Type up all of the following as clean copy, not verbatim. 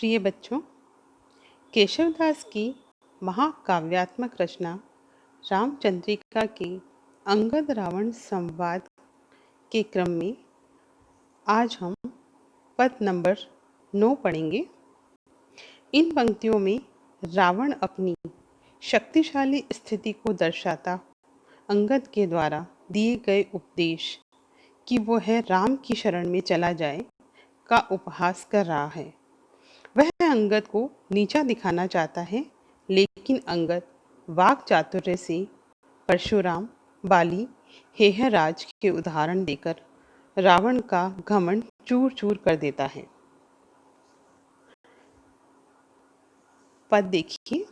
प्रिय बच्चों, केशवदास की महाकाव्यात्मक रचना रामचंद्रिका के अंगद रावण संवाद के क्रम में आज हम पद नंबर 9 पढ़ेंगे। इन पंक्तियों में रावण अपनी शक्तिशाली स्थिति को दर्शाता अंगद के द्वारा दिए गए उपदेश कि वह राम की शरण में चला जाए का उपहास कर रहा है। वह अंगद को नीचा दिखाना चाहता है, लेकिन अंगद वाक चातुर्य से परशुराम, बाली, हेहराज के उदाहरण देकर रावण का घमंड चूर चूर कर देता है। पद देखिए।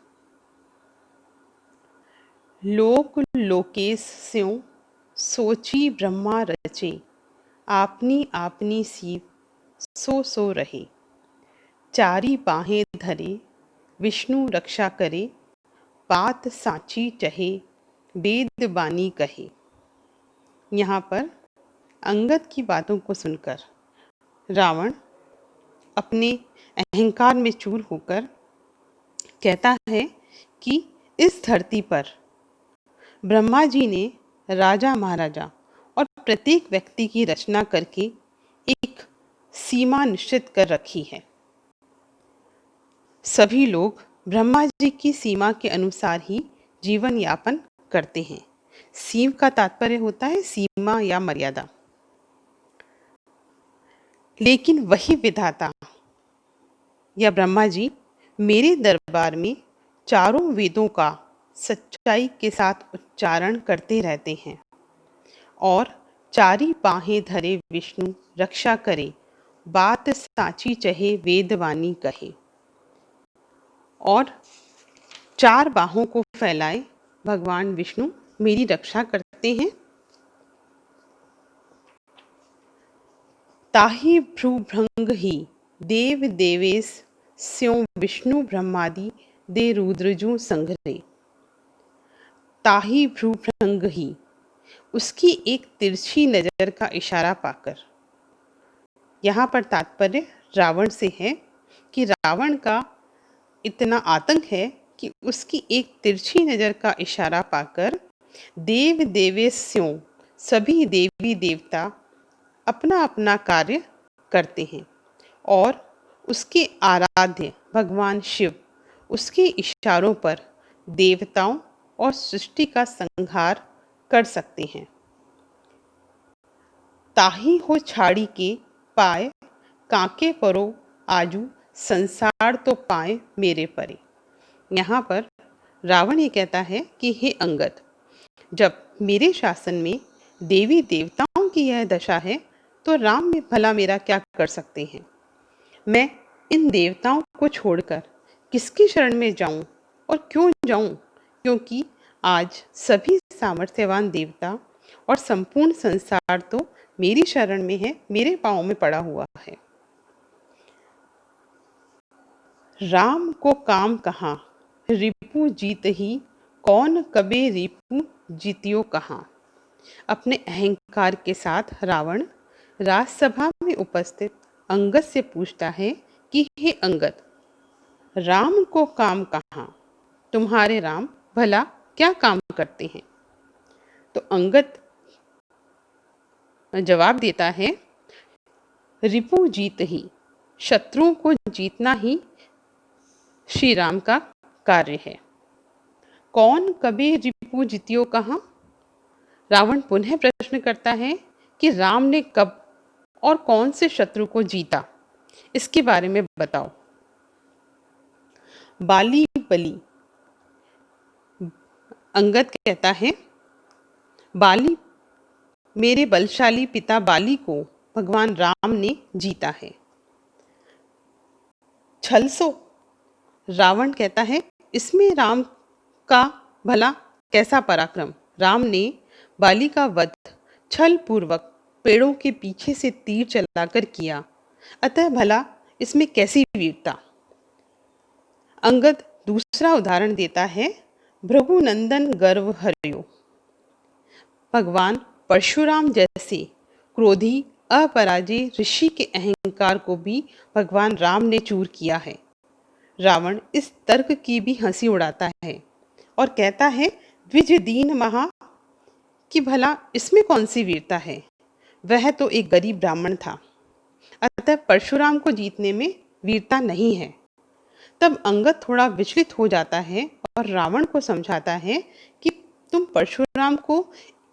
लोक लोकेश स्यों सोची ब्रह्मा रचे, आपनी आपनी सीव सो सो रहे। चारी बाहें धरे विष्णु रक्षा करे, बात साची चहे वेद बानी कहे। यहाँ पर अंगद की बातों को सुनकर रावण अपने अहंकार में चूर होकर कहता है कि इस धरती पर ब्रह्मा जी ने राजा महाराजा और प्रत्येक व्यक्ति की रचना करके एक सीमा निश्चित कर रखी है। सभी लोग ब्रह्मा जी की सीमा के अनुसार ही जीवन यापन करते हैं। सीम का तात्पर्य होता है सीमा या मर्यादा। लेकिन वही विधाता या ब्रह्मा जी मेरे दरबार में चारों वेदों का सच्चाई के साथ उच्चारण करते रहते हैं और चारी बाहें धरे विष्णु रक्षा करे, बात साची चहे वेदवाणी कहे। और चार बाहों को फैलाए भगवान विष्णु मेरी रक्षा करते हैं। ताहि भ्रूभृंग ही देव देवेश स्यों विष्णु ब्रह्मादि दे रुद्रजू संघरे। ताहि भ्रूभृंग ही, उसकी एक तिरछी नजर का इशारा पाकर। यहाँ पर तात्पर्य रावण से है कि रावण का इतना आतंक है कि उसकी एक तिरछी नज़र का इशारा पाकर देव देवेश्यों सभी देवी देवता अपना अपना कार्य करते हैं और उसके आराध्य भगवान शिव उसके इशारों पर देवताओं और सृष्टि का संहार कर सकते हैं। ताही हो छाड़ी के पाए कांके परो आजू संसार तो पाए मेरे परे। यहाँ पर रावण ये कहता है कि हे अंगद, जब मेरे शासन में देवी देवताओं की यह दशा है तो राम में भला मेरा क्या कर सकते हैं। मैं इन देवताओं को छोड़कर किसकी शरण में जाऊं और क्यों जाऊं, क्योंकि आज सभी सामर्थ्यवान देवता और संपूर्ण संसार तो मेरी शरण में है, मेरे पांव में पड़ा हुआ है। राम को काम कहाँ रिपु जीत ही, कौन कबे रिपु जीतियो कहाँ। अपने अहंकार के साथ रावण राजसभा में उपस्थित अंगद से पूछता है कि हे अंगद, राम को काम कहाँ, तुम्हारे राम भला क्या काम करते हैं। तो अंगद जवाब देता है, रिपु जीत ही, शत्रुओं को जीतना ही श्री राम का कार्य है। कौन कबे रिपु जीतियो कहाँ। रावण पुनः प्रश्न करता है कि राम ने कब और कौन से शत्रु को जीता, इसके बारे में बताओ। बाली बली, अंगद कहता है बाली, मेरे बलशाली पिता बाली को भगवान राम ने जीता है। छल सो, रावण कहता है इसमें राम का भला कैसा पराक्रम। राम ने बाली का वध छल पूर्वक पेड़ों के पीछे से तीर चलाकर किया, अतः भला इसमें कैसी वीरता। अंगद दूसरा उदाहरण देता है, भृगुनंदन गर्व हर्यो। भगवान परशुराम जैसे क्रोधी अपराजय ऋषि के अहंकार को भी भगवान राम ने चूर किया है। रावण इस तर्क की भी हंसी उड़ाता है और कहता है, द्विज दीन महा, कि भला इसमें कौन सी वीरता है, वह तो एक गरीब ब्राह्मण था, अतः परशुराम को जीतने में वीरता नहीं है। तब अंगद थोड़ा विचलित हो जाता है और रावण को समझाता है कि तुम परशुराम को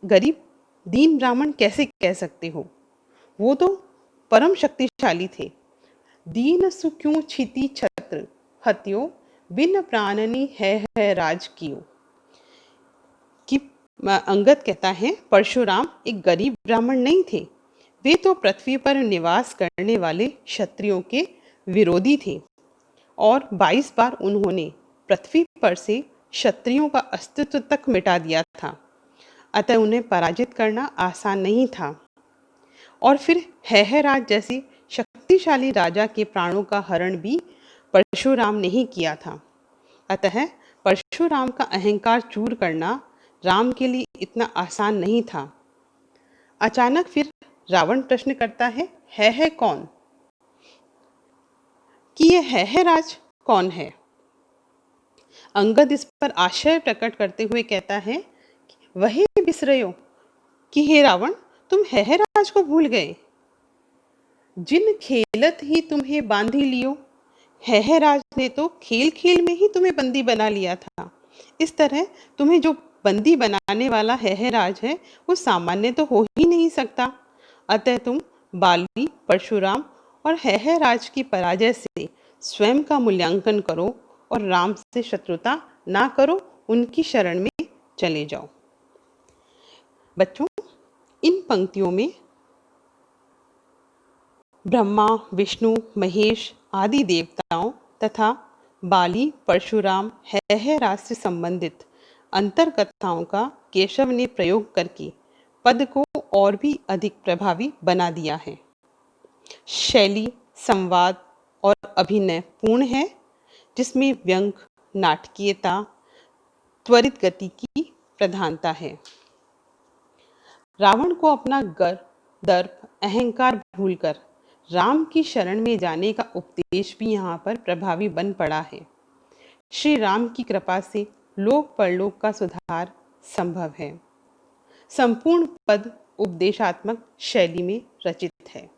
गरीब दीन ब्राह्मण कैसे कह सकते हो, वो तो परम शक्तिशाली थे। दीन सुक्यों छिति छत्र हत्यो, बिन प्राणनी है राज कियो। कि अंगद कहता है, परशुराम एक गरीब ब्राह्मण नहीं थे, वे तो पृथ्वी पर निवास करने वाले क्षत्रियों के विरोधी थे और 22 बार उन्होंने पृथ्वी पर से क्षत्रियों का अस्तित्व तक मिटा दिया था, अतः उन्हें पराजित करना आसान नहीं था। और फिर हैहराज जैसे शक्तिशाली राजा के प्राणों का हरण भी परशुराम ने ही किया था, अतः परशुराम का अहंकार चूर करना राम के लिए इतना आसान नहीं था। अचानक फिर रावण प्रश्न करता है कौन, कि यह है राज कौन है। अंगद इस पर आश्चर्य प्रकट करते हुए कहता है, वही बिसरयो, कि हे रावण, तुम है राज को भूल गए, जिन खेलत ही तुम्हें बांधी लियो। है राज ने तो खेल खेल में ही तुम्हें बंदी बना लिया था। इस तरह तुम्हें जो बंदी बनाने वाला है राज है, वो सामान्य तो हो ही नहीं सकता। अतः तुम बाली, परशुराम और है राज की पराजय से स्वयं का मूल्यांकन करो और राम से शत्रुता ना करो, उनकी शरण में चले जाओ। बच्चों, इन पंक्तियों में ब्रह्मा, विष्णु, महेश आदि देवताओं तथा बाली, परशुराम, है से संबंधित अंतर कथाओं का केशव ने प्रयोग करके पद को और भी अधिक प्रभावी बना दिया है। शैली संवाद और अभिनय पूर्ण है, जिसमें व्यंग, नाटकीयता, त्वरित गति की प्रधानता है। रावण को अपना गर्व, दर्प, अहंकार भूलकर राम की शरण में जाने का उपदेश भी यहाँ पर प्रभावी बन पड़ा है। श्री राम की कृपा से लोक परलोक का सुधार संभव है। संपूर्ण पद उपदेशात्मक शैली में रचित है।